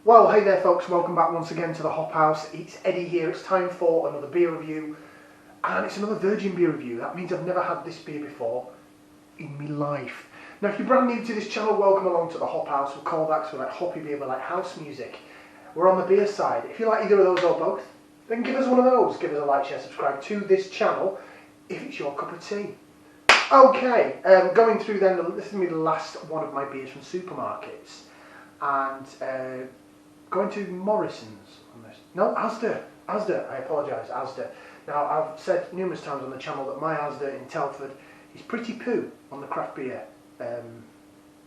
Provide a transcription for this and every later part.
Well, hey there folks, welcome back once again to the Hop House. It's Eddie here. It's time for another beer review, and it's another virgin beer review. That means I've never had this beer before in my life. Now if you're brand new to this channel, welcome along to the Hop House. We're callbacks, we like hoppy beer, we like house music. We're on the beer side. If you like either of those or both, then give us one of those. Give us a like, share, subscribe to this channel if it's your cup of tea. Okay, going through then, this is going to be the last one of my beers from supermarkets. And going to Morrison's on this. No, Asda, I apologise, Asda. Now, I've said numerous times on the channel that my Asda in Telford is pretty poo on the craft beer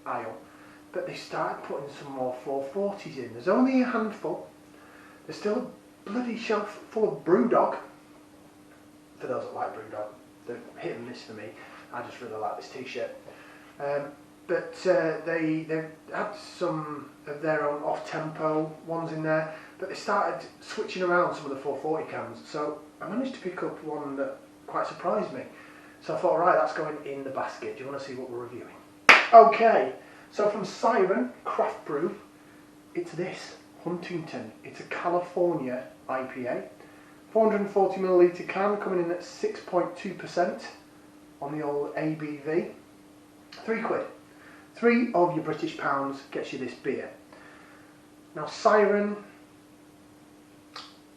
aisle. But they started putting some more 440s in. There's only a handful. There's still a bloody shelf full of Brewdog. For those that like Brewdog, they're hit and miss for me. I just really like this t-shirt. But they had some of their own off-tempo ones in there, but they started switching around some of the 440 cans. So I managed to pick up one that quite surprised me. So I thought, right, that's going in the basket. Do you want to see what we're reviewing? Okay, so from Siren Craft Brew, it's this, Huntington. It's a California IPA. 440ml can, coming in at 6.2% on the old ABV. £3. 3 of your British pounds gets you this beer. Now Siren,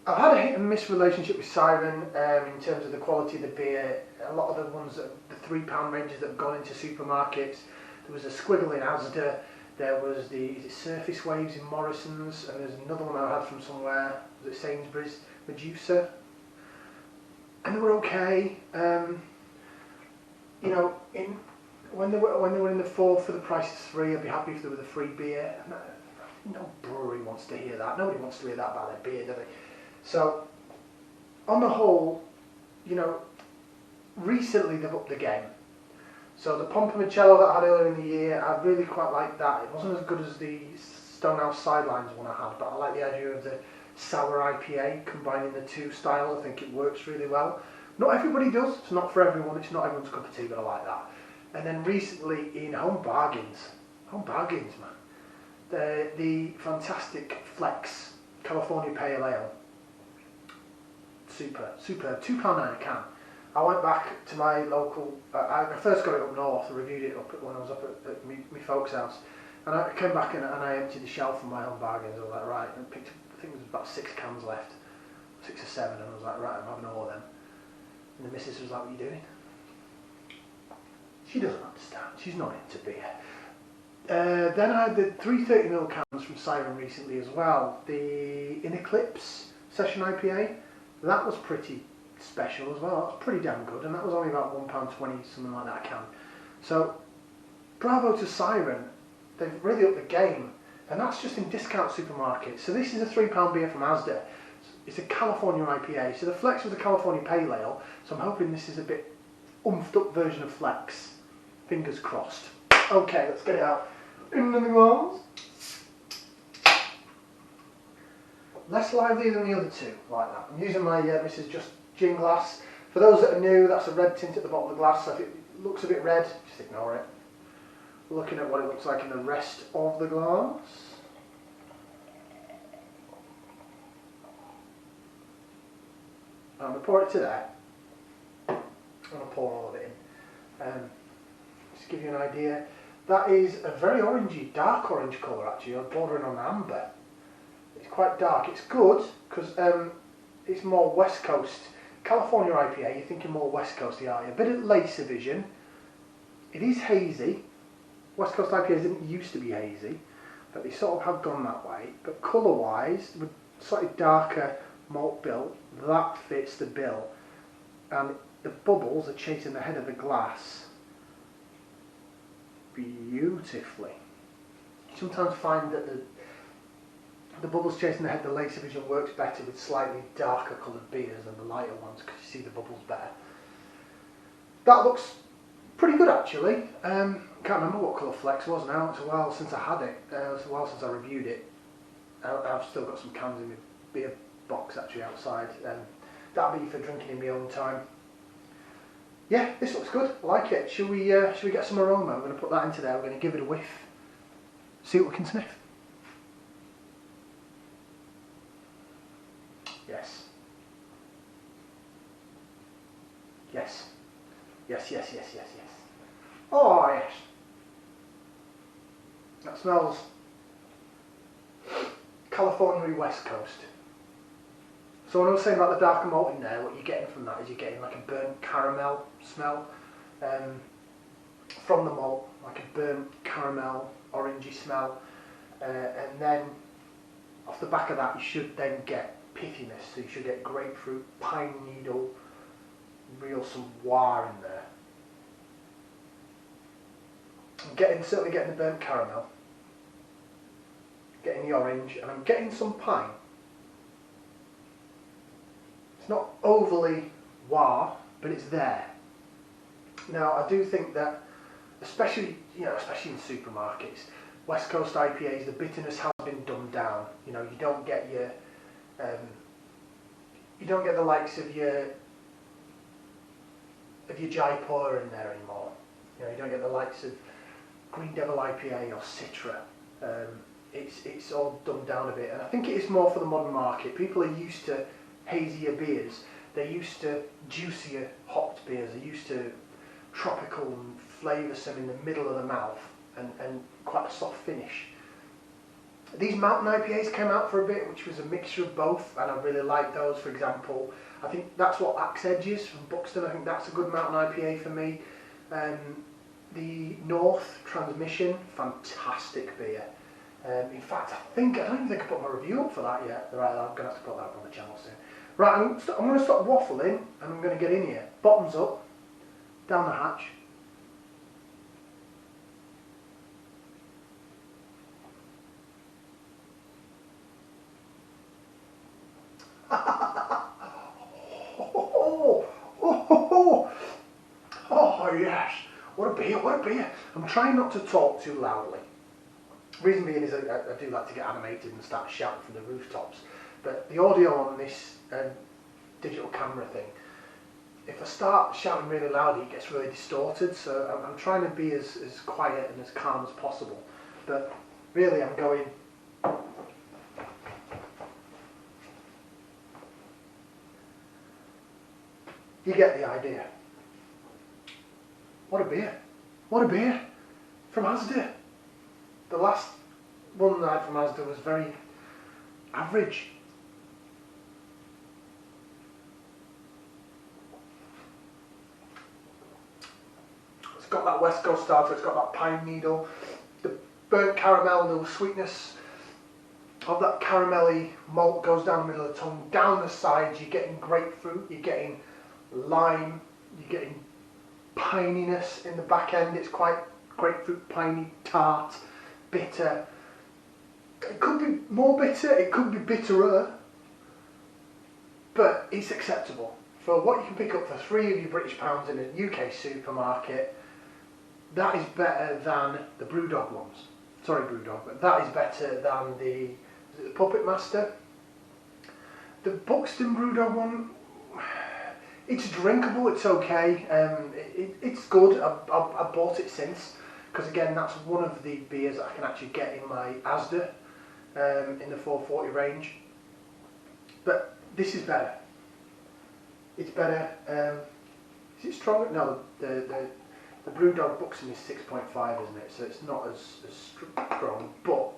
I've had a hit and miss relationship with Siren in terms of the quality of the beer. A lot of the ones, the £3 ranges that have gone into supermarkets, there was a Squiggle in Asda, there was the Surface Waves in Morrison's, and there's another one I had from somewhere, was it Sainsbury's, Medusa, and they were okay. You know, when they were in the 4 for the price of 3, I'd be happy if there was a free beer. No brewery wants to hear that. Nobody wants to hear that about their beer, do they? So, on the whole, you know, recently they've upped the game. So the Pomponicello that I had earlier in the year, I really quite liked that. It wasn't as good as the Stonehouse Sidelines one I had, but I like the idea of the sour IPA, combining the two styles. I think it works really well. Not everybody does. It's not for everyone. It's not everyone's cup of tea, but I like that. And then recently in Home Bargains, man, the fantastic Flex California Pale Ale, superb, £2.9 a can. I went back to my local, I first got it up north, I reviewed it up when I was up at my folks' house, and I came back and I emptied the shelf from my Home Bargains. I was like, right, and picked up, I think there was about 6 cans left, 6 or 7, and I was like, right, I'm having all of them. And the missus was like, what are you doing? She doesn't understand. She's not into beer. Then I had the 330ml cans from Siren recently as well. The In Eclipse Session IPA, that was pretty special as well. That was pretty damn good, and that was only about £1.20, something like that a can. So, bravo to Siren. They've really upped the game, and that's just in discount supermarkets. So this is a £3 beer from Asda. It's a California IPA. So the Flex was a California Pale Ale, so I'm hoping this is a bit oomphed up version of Flex. Fingers crossed. Okay, let's get it out into the glass. Less lively than the other two, like that. I'm using my Mrs. Just Gin glass. For those that are new, that's a red tint at the bottom of the glass, so if it looks a bit red, just ignore it. Looking at what it looks like in the rest of the glass. I'm going to pour it to there. I'm going to pour all of it in. Just to give you an idea, that is a very orangey, dark orange colour actually, bordering on amber. It's quite dark. It's good because it's more West Coast. California IPA, you're thinking more West Coasty, are you? A bit of lacer vision. It is hazy. West Coast IPAs didn't used to be hazy, but they sort of have gone that way. But colour-wise, with slightly darker malt bill, that fits the bill. And the bubbles are chasing the head of the glass beautifully. You sometimes find that the bubbles chasing the head, the lacer vision works better with slightly darker coloured beers than the lighter ones because you see the bubbles better. That looks pretty good actually. Can't remember what colour Flex was now. It's a while since I had it. It's a while since I reviewed it. I've still got some cans in my beer box actually outside. That'll be for drinking in my own time. Yeah, this looks good. I like it. Should we get some aroma? We're going to put that into there. We're going to give it a whiff. See what we can sniff. Yes. Yes. Yes, yes, yes, yes, yes. Oh, yes. That smells California West Coast. So when I was saying about the darker malt in there, what you're getting from that is you're getting like a burnt caramel smell from the malt, like a burnt caramel, orangey smell. And then off the back of that you should then get pithiness, so you should get grapefruit, pine needle, some wah in there. I'm certainly getting the burnt caramel, getting the orange, and I'm getting some pine. It's not overly wah, but it's there. Now I do think that, especially in supermarkets, West Coast IPAs, the bitterness has been dumbed down. You know, you don't get the likes of your Jaipur in there anymore. You know, you don't get the likes of Green Devil IPA or Citra. It's all dumbed down a bit, and I think it is more for the modern market. People are used to hazier beers. They're used to juicier hopped beers. They're used to tropical and flavoursome in the middle of the mouth and quite a soft finish. These mountain IPAs came out for a bit, which was a mixture of both, and I really like those. For example, I think that's what Axe Edge is from Buxton. I think that's a good mountain IPA for me. The North Transmission, fantastic beer. In fact, I don't even think I put my review up for that yet. Right, I'm going to have to put that up on the channel soon. Right, I'm going to stop waffling and I'm going to get in here. Bottoms up, down the hatch. Oh yes, what a beer, what a beer. I'm trying not to talk too loudly. Reason being is I do like to get animated and start shouting from the rooftops, but the audio on this digital camera thing, if I start shouting really loudly, it gets really distorted, so I'm trying to be as quiet and as calm as possible, but really I'm going... You get the idea. What a beer. What a beer. From Asda. The last one I had from Asda was very average. It's got that West Coast style, so it's got that pine needle, the burnt caramel, the sweetness of that caramelly malt goes down the middle of the tongue. Down the sides you're getting grapefruit, you're getting lime, you're getting pininess in the back end. It's quite grapefruit, piney, tart, bitter. It could be more bitter, it could be bitterer, but it's acceptable. For what you can pick up for £3 of your British pounds in a UK supermarket, that is better than the Brewdog ones. Sorry Brewdog, but that is better than the Puppet Master. The Buxton Brewdog one, it's drinkable, it's okay, it's good. I've bought it since, because again that's one of the beers that I can actually get in my Asda in the 440 range. But this is better. It's better. Is it stronger? No, the Brewdog Buxton is 6.5, isn't it? So it's not as strong, but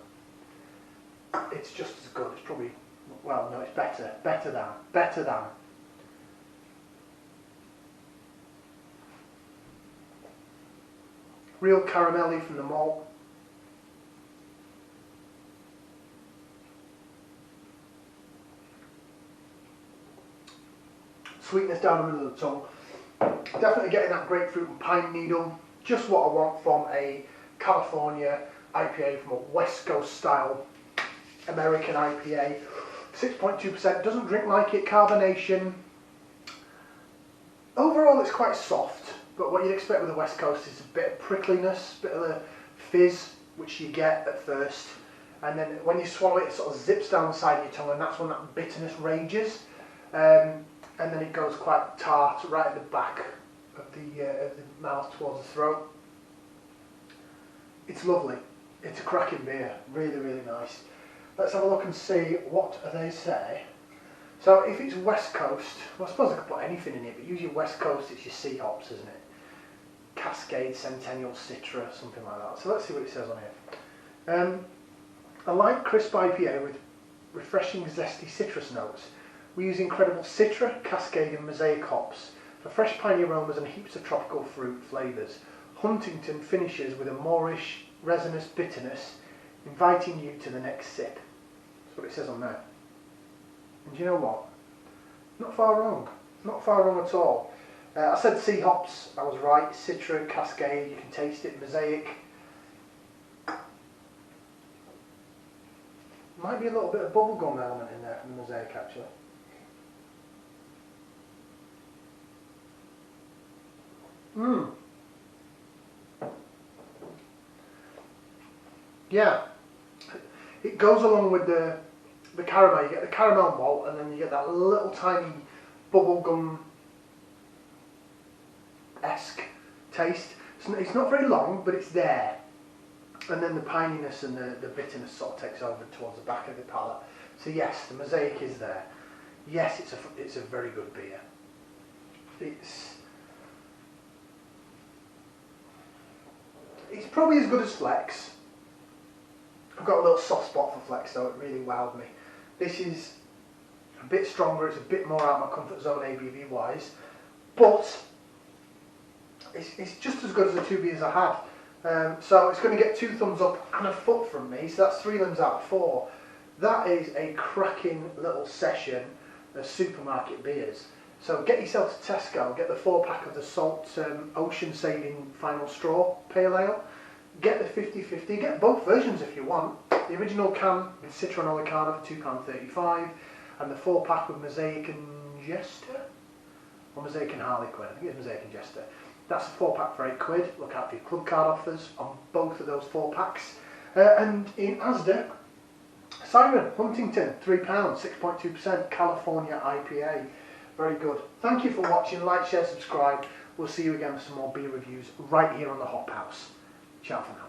it's just as good. It's probably, well, no, it's better. Better than. Real caramelly from the malt. Sweetness down the middle of the tongue. Definitely getting that grapefruit and pine needle. Just what I want from a California IPA, from a West Coast style American IPA. 6.2%, doesn't drink like it, carbonation. Overall it's quite soft. But what you'd expect with the West Coast is a bit of prickliness, a bit of the fizz, which you get at first. And then when you swallow it, it sort of zips down the side of your tongue, and that's when that bitterness rages. And then it goes quite tart right at the back of the mouth towards the throat. It's lovely. It's a cracking beer. Really, really nice. Let's have a look and see what they say. So if it's West Coast, well, I suppose I could put anything in it, but usually West Coast it's your sea hops, isn't it? Cascade, Centennial, Citra, something like that. So let's see what it says on here. A light, crisp IPA with refreshing, zesty citrus notes. We use incredible Citra, Cascade and Mosaic hops for fresh piney aromas and heaps of tropical fruit flavours. Huntington finishes with a moreish, resinous bitterness, inviting you to the next sip. That's what it says on there. And do you know what? Not far wrong. Not far wrong at all. I said sea hops, I was right. Citra, Cascade, you can taste it. Mosaic. Might be a little bit of bubblegum element in there from the Mosaic actually. Yeah, it goes along with the caramel. You get the caramel malt and then you get that little tiny bubblegum-esque taste. It's not very long, but it's there. And then the pininess and the bitterness sort of takes over towards the back of the palate. So yes, the Mosaic is there. Yes, it's a very good beer. It's probably as good as Flex. I've got a little soft spot for Flex though, it really wowed me. This is a bit stronger, it's a bit more out of my comfort zone ABV wise, but it's just as good as the two beers I had. So it's going to get 2 thumbs up and a foot from me, so that's 3 limbs out of 4. That is a cracking little session of supermarket beers. So get yourself to Tesco, get the 4-pack of the Salt Ocean Saving Final Straw Pale Ale. Get the 50/50, get both versions if you want. The original can with Citra and Olicana for £2.35 and the 4-pack with Mosaic and Jester? Or Mosaic and Harlequin, I think it's Mosaic and Jester. That's a 4-pack for £8. Look out for your club card offers on both of those 4-packs. And in Asda, Siren, Huntington, £3, 6.2% California IPA. Very good. Thank you for watching. Like, share, subscribe. We'll see you again for some more beer reviews right here on the Hop House. Ciao for now.